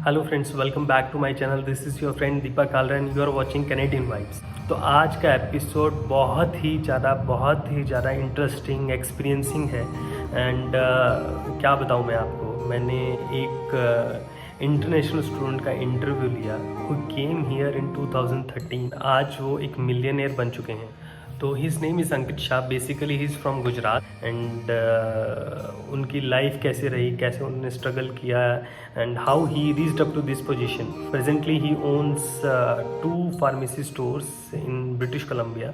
Hello friends, welcome back to my channel. This is your friend Deepak Kalra and you are watching Canadian vibes. तो आज का episode बहुत ही ज़्यादा interesting experiencing है। And क्या बताऊँ मैं आपको, मैंने एक इंटरनेशनल स्टूडेंट का इंटरव्यू लिया हु केम हियर इन 2013। आज वो एक मिलियनियर बन चुके हैं। तो his name is Ankit Shah. Basically he is from Gujarat. And उनकी लाइफ कैसे रही, कैसे उन्होंने स्ट्रगल किया, and how he reached up to this position. Presently he owns 2 pharmacy stores in British Columbia,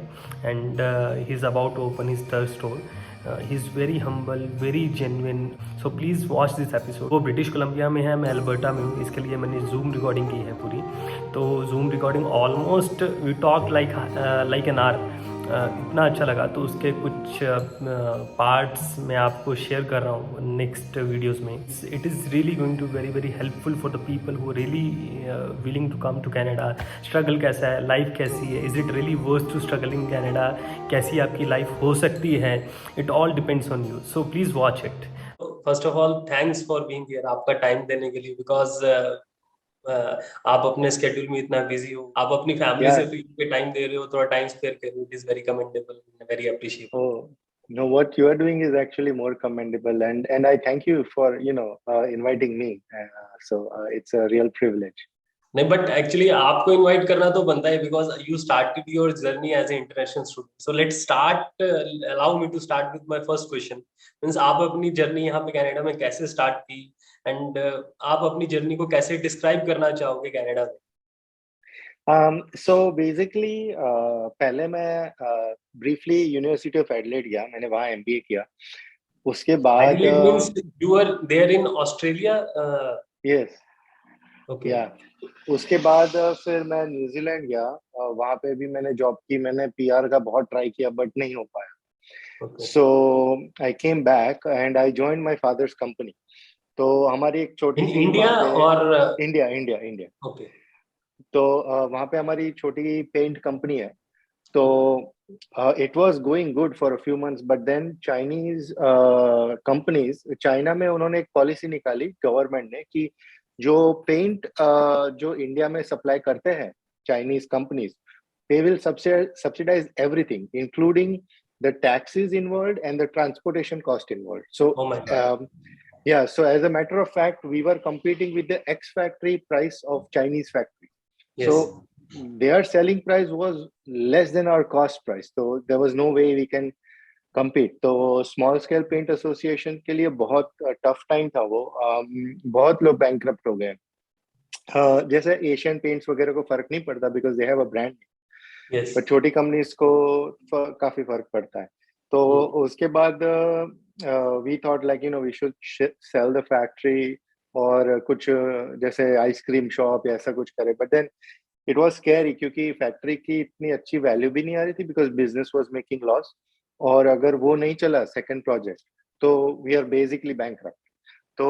and he is about to open his third store. He is very humble, very genuine. So please watch this episode. वो British Columbia में है, मैं Alberta में हूँ। इसके लिए मैंने zoom recording की है पूरी। तो Zoom recording almost we talk like an hour. इतना अच्छा लगा। तो उसके कुछ पार्ट्स मैं आपको शेयर कर रहा हूँ नेक्स्ट वीडियोस में। It is really going to very helpful for the people who really willing to come to Canada. Struggle कैसा है, लाइफ कैसी है, is it really worth to struggle in Canada, कैसी आपकी लाइफ हो सकती है। It all depends on you, so please watch it. First of all thanks for being here, आपका टाइम देने के लिए। बिकॉज आप अपने स्केड्यूल में इतना बिजी हो, आप अपनी फैमिली से Yeah. भी टाइम दे रहे हो, थोड़ा टाइम स्पेयर कर रहे हो। It is very commendable, very appreciable. Oh, no, what you are doing is actually more commendable, and I thank you for inviting me. It's a real privilege. नहीं, but actually आपको invite करना तो बनता है, because you started your journey as a international student. So let's start, allow me to start with my first question. Means आप अपनी journey यहाँ पे कनाडा में कैसे स्टार्ट की, एंड आप अपनी जर्नी को कैसे डिस्क्राइब करना चाहोगे कनाडा में? So basically, पहले मैं briefly यूनिवर्सिटी ऑफ एडिलेड गया, मैंने वहाँ एमबीए किया। उसके बाद Adelaide means you are there in Australia? Yes, okay. या उसके बाद फिर मैं न्यूजीलैंड गया। वहाँ पे भी मैंने जॉब की, मैंने पीआर का बहुत ट्राई किया बट नहीं हो पाया। So I came back and I joined my father's company. तो हमारी एक छोटी इन सी इंडिया वहाँ पे और? India India India okay. तो वहाँ पे हमारी छोटी पेंट कंपनी है। तो it was going good for a few months, but then Chinese companies, China में उन्होंने एक पॉलिसी निकाली गवर्नमेंट ने कि जो पेंट जो इंडिया में सप्लाई करते हैं Chinese companies, they will subsidize everything, including the taxes involved and the transportation cost involved. So, oh my God. yeah, so as a matter of fact, we were competing with the X factory price of Chinese factory. Yes. So, their selling price was less than our cost price. So, there was no way we can compete. तो small scale paint association के लिए बहुत tough time था वो। बहुत लोग bankrupt हो गए। जैसे एशियन पेंट्स वगैरह को फर्क नहीं पड़ता because they have a brand, yes. पर छोटी कंपनीज को काफी फर्क पड़ता है। तो उसके बाद we thought like we should sell the factory और कुछ जैसे आइसक्रीम शॉप या ऐसा कुछ करे, but then it was scary क्योंकि फैक्ट्री की इतनी अच्छी वैल्यू भी नहीं आ रही थी because business was making loss. और अगर वो नहीं चला सेकंड प्रोजेक्ट तो वी आर बेसिकली बैंकरप्ट। तो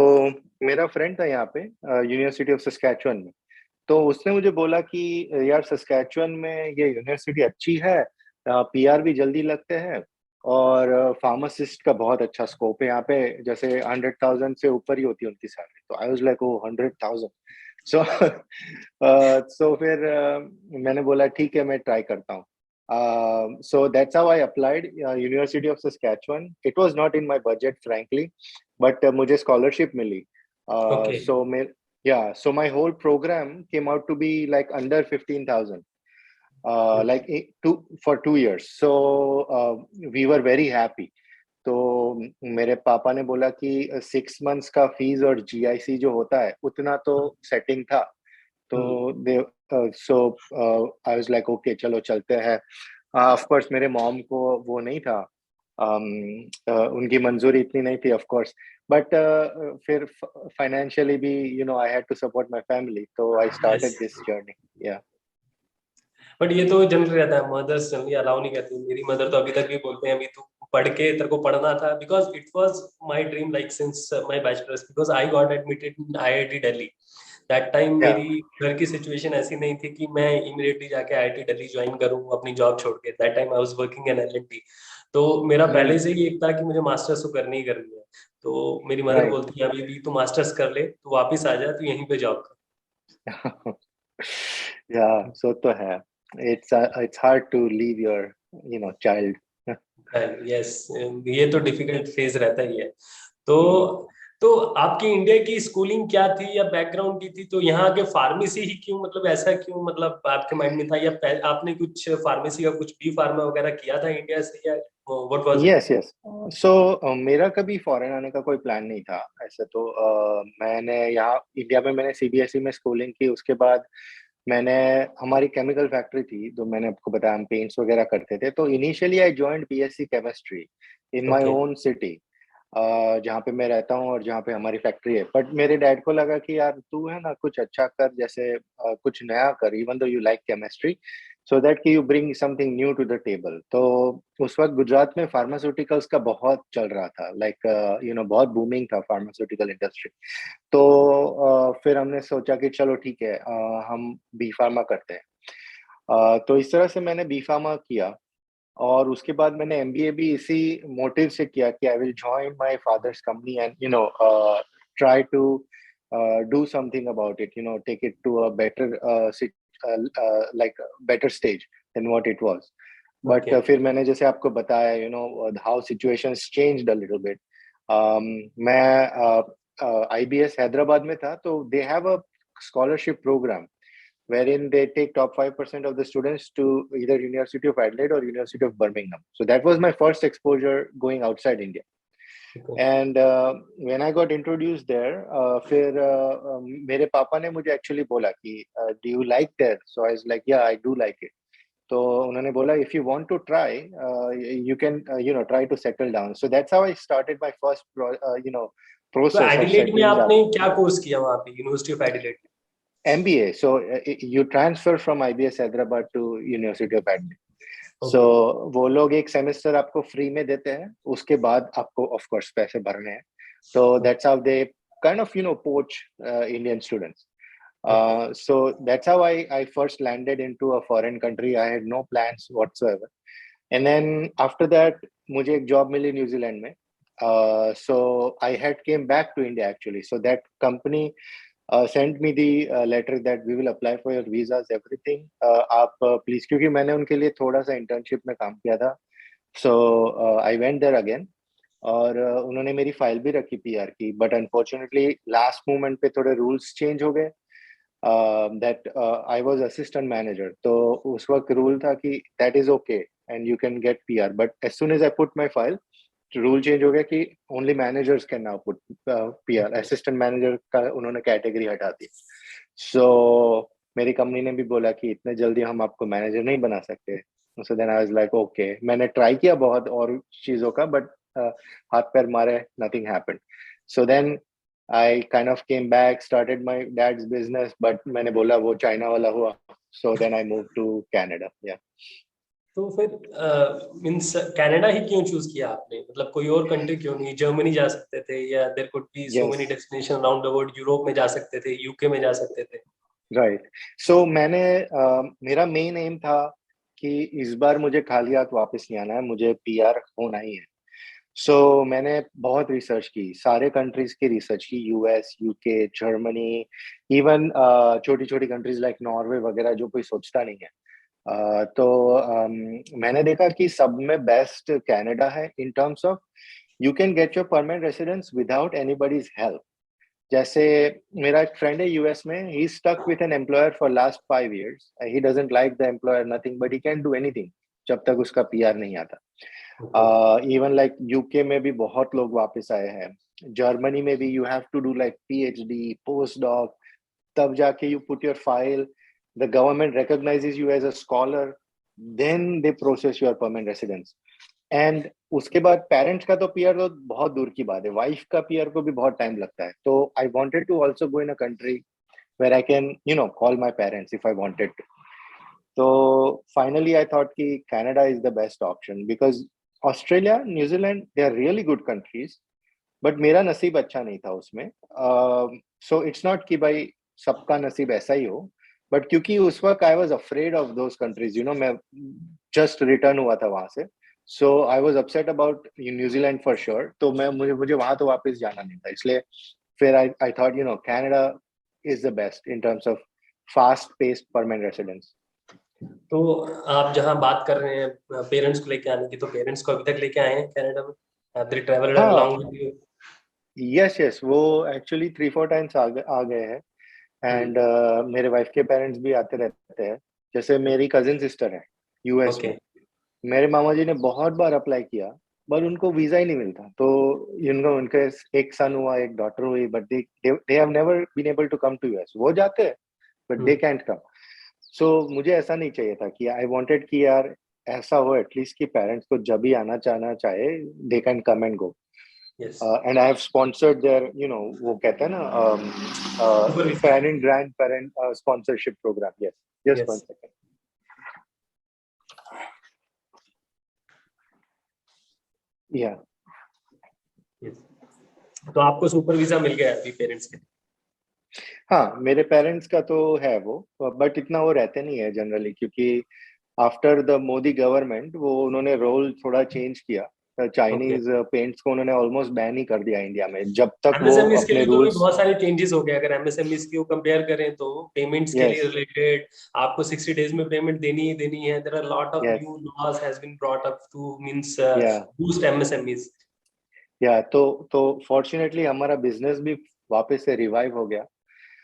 मेरा फ्रेंड था यहाँ पे यूनिवर्सिटी ऑफ सस्कैचुअन में। तो उसने मुझे बोला कि यार सस्कैचुअन में ये यूनिवर्सिटी अच्छी है, पीआर भी जल्दी लगते हैं और फार्मासिस्ट का बहुत अच्छा स्कोप है यहाँ पे, जैसे 100,000 से ऊपर ही होती है उनकी सैलरी। तो आई वाज लाइक ओ 100,000। सो सो फिर मैंने बोला ठीक है मैं ट्राई करता हूँ। So that's how I applied University of Saskatchewan. It was not in my budget, frankly, but मुझे scholarship मिली। Okay. Yeah, so my whole program came out to be like under 15,000, for 2 years. So we were very happy. तो मेरे पापा ने बोला कि 6 months का fees और जीआईसी जो होता है उतना तो सेटिंग था। तो दे सो आई वाज लाइक ओके चलो चलते हैं। ऑफ कोर्स मेरे मॉम को वो नहीं था, उनकी मंजूरी इतनी नहीं थी ऑफ कोर्स, बट फिर फाइनेंशियली भी I had to support my family, तो I yes. Started this journey. Yeah but ये तो जनरल रहता है, मदर्स जनरली अलाउ नहीं करती। मेरी मदर तो अभी तक भी बोलते हैं अभी तू पढ़ के, तेरे को पढ़ना था। Because it was my dream like since my bachelors, because I got admitted in IIT Delhi. That time या मेरी घर की सिचुएशन ऐसी नहीं थी कि मैं इमीडिएटली जाके आईआईटी दिल्ली ज्वाइन करूं अपनी जॉब छोड़ के। That time I was working in L&T. तो मेरा पहले से ही एक था कि मुझे मास्टर्स तो करनी ही करनी है। तो मेरी मदर राइट। बोलती है अभी भी तू मास्टर्स कर ले, तू वापिस आ जा, तू यहीं पे जॉब कर। या सो तो है, it's hard to leave your child. Yes, ये तो डिफिकल्ट फेज रहता ही है. तो आपकी इंडिया की स्कूलिंग क्या थी या बैकग्राउंड की थी, तो यहाँ के फार्मेसी ही क्यों, मतलब ऐसा क्यों, मतलब आपके माइंड में था, या आपने कुछ फार्मेसी का कुछ बी फार्मा वगैरह किया था इंडिया से, या what was it? Yes yes. So मेरा कभी फॉरेन आने का कोई प्लान नहीं था ऐसे तो. मैंने यहाँ इंडिया में मैंने सीबीएसई में स्कूलिंग की. उसके बाद मैंने, हमारी केमिकल फैक्ट्री थी तो मैंने आपको बताया हम पेंट्स वगैरह करते थे. तो initially I joined BSc chemistry in my okay. Own city, जहाँ पे मैं रहता हूँ और जहाँ पे हमारी फैक्ट्री है. बट मेरे डैड को लगा कि यार तू है ना कुछ अच्छा कर, जैसे कुछ नया कर, even though you like chemistry, so that कि you bring something new to the table. तो उस वक्त गुजरात में फार्मास्यूटिकल्स का बहुत चल रहा था, लाइक बहुत बूमिंग था फार्मास्यूटिकल इंडस्ट्री. तो फिर हमने सोचा कि चलो ठीक है, हम बी फार्मा करते हैं. तो इस तरह से मैंने बी फार्मा किया. और उसके बाद मैंने एमबीए भी इसी मोटिव से किया कि I will join my father's company and try to do something about it, take it to a better like better stage than what it was. But okay. फिर मैंने जैसे आपको बताया, how situations changed a little bit. मैं IBS Hyderabad में था, तो they have a scholarship programme wherein they take top 5% of the students to either University of Adelaide or University of Birmingham. So that was my first exposure going outside India. Okay. And when I got introduced there, फिर मेरे पापा ने मुझे actually बोला कि do you like there? So I was like, yeah, I do like it. तो उन्होंने बोला if you want to try, you can try to settle down. So that's how I started my first तो process of Adelaide में settling down. आपने क्या course किया वहाँ पे, university of Adelaide? MBA. So you transfer from IBS Hyderabad to University of Adelaide. So okay. वो लोग एक सेमेस्टर आपको फ्री में देते हैं, उसके बाद आपको ऑफ कोर्स पैसे भरने हैं. So that's how they kind of poach Indian students. Okay. So that's how I first landed into a foreign country. I had no plans whatsoever. And then after that मुझे एक job मिली New Zealand में. So I had came back to India actually. So that company sent me the letter that we will apply for your visas everything. आप please, क्योंकि मैंने उनके लिए थोड़ा सा इंटर्नशिप में काम किया था. सो आई वेंट देयर अगेन. और उन्होंने मेरी फाइल भी रखी पीआर की. बट अनफॉर्चुनेटली लास्ट मोमेंट पे थोड़े रूल्स चेंज हो गए. That I was assistant manager, तो उस वक्त रूल था कि that is okay and you can get PR. But as soon as I put my file, rule change हो गया कि only managers can now put PR. Assistant manager का उन्होंने कैटेगरी हटा दी. सो मेरी कंपनी ने भी बोला कि इतने जल्दी हम आपको मैनेजर नहीं बना सकते. So then I was like okay. मैंने ट्राई किया बहुत और चीजों का, बट हाथ पैर मारे, nothing happened. So then I kind of came back, started my dad's business, but मैंने बोला वो चाइना वाला हुआ. So then I move to Canada. Yeah तो फिर मींस कनाडा ही क्यों चूज किया आपने, मतलब कोई और कंट्री क्यों नहीं, जर्मनी जा सकते थे, या there could be so yes many destination around the world, Europe में जा सकते थे, यूके में जा सकते थे? राइट. सो मैंने मेरा मेन एम था कि इस बार मुझे खाली हाथ वापस नहीं आना है, मुझे पीआर होना ही है. सो मैंने बहुत रिसर्च की, सारे कंट्रीज की रिसर्च की, यूएस, यूके, जर्मनी, इवन छोटी छोटी कंट्रीज लाइक नॉर्वे वगैरह, जो कोई सोचता नहीं है. तो मैंने देखा कि सब में बेस्ट कनाडा है in terms of you can get your permanent residence without anybody's help. जैसे मेरा एक फ्रेंड है यूएस में, he stuck with an employer for last 5 years. He doesn't like the employer nothing, but he can do anything जब तक उसका PR नहीं आता. इवन लाइक यूके में भी बहुत लोग वापस आए हैं. जर्मनी में भी you have to do like PhD, post doc, तब जाके you put your file, the government recognizes you as a scholar, then they process your permanent residence. And उसके बाद पेरेंट्स का तो पीआर तो बहुत दूर की बात है, वाइफ का पीआर को भी बहुत टाइम लगता है. तो I wanted to also go in a country where I can call my parents if I wanted to. तो फाइनली आई थॉट कि Canada is the best option, because Australia, New Zealand, they are really good countries. But मेरा नसीब अच्छा नहीं था उसमें. So it's not कि भाई सबका नसीब ऐसा ही हो, बट क्योंकि उस वक्त I was afraid of those countries, मैं जस्ट रिटर्न हुआ था वहां से. So I was upset about New Zealand for sure. तो मैं मुझे मुझे वहां तो वापस जाना नहीं था, इसलिए फिर I thought Canada is the best in terms of fast paced permanent residence. तो आप जहाँ बात कर रहे हैं पेरेंट्स को लेके आने की, तो पेरेंट्स को अभी तक लेके आए हैं कनाडा में? Have they traveled हाँ, along with you? यस वो एक्चुअली 3-4 टाइम्स आ गए हैं एंड मेरे वाइफ के पेरेंट्स भी आते रहते हैं। जैसे मेरी कजिन सिस्टर है यूएस ओके। में, मेरे मामा जी ने बहुत बार अप्लाई किया बट उनको वीजा ही नहीं मिलता। तो उनके एक सन हुआ, एक डॉटर हुई, but they have never been able to come to US. वो जाते हैं बट दे कैंट कम। सो मुझे ऐसा नहीं चाहिए था कि आई वांटेड कि यार ऐसा हो एटलीस्ट कि पेरेंट्स को जब भी आना चाहे they can come and go. Yes. And I have sponsored there वो कहते हैं ना parent and grandparent sponsorship programme. Yes, just one second. Yeah तो आपको सुपर वीजा मिल गया अभी पेरेंट्स के? हाँ, मेरे पेरेंट्स का तो है वो, बट इतना वो रहते नहीं है जनरली, क्योंकि आफ्टर द मोदी गवर्नमेंट वो उन्होंने रोल थोड़ा चेंज किया। चाइनीज पेंट्स को उन्होंने ऑलमोस्ट बैन ही कर दिया इंडिया में, जब तक वो एमएसएमईज के अपने लिए तो भी रूल्स। बहुत सारे चेंजेस हो गए। अगर एमएसएमईज की कंपेयर करें तो पेमेंट्स के लिए यस, रिलेटेड आपको 60 डेज में पेमेंट देनी ही देनी है। There are lot of yes, new laws has been brought up to means yeah boost MSMEs. Yeah तो फॉर्चुनेटली हमारा बिजनेस भी वापस से रिवाइव हो गया।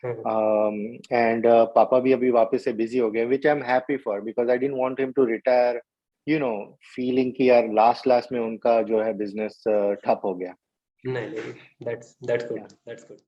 एंड पापा भी अभी वापस से बिजी हो गए, which I am happy for, because I didn't want him to retire feeling कि यार लास्ट में उनका जो है बिजनेस ठप हो गया। नहीं, दैट्स गुड, दैट्स गुड।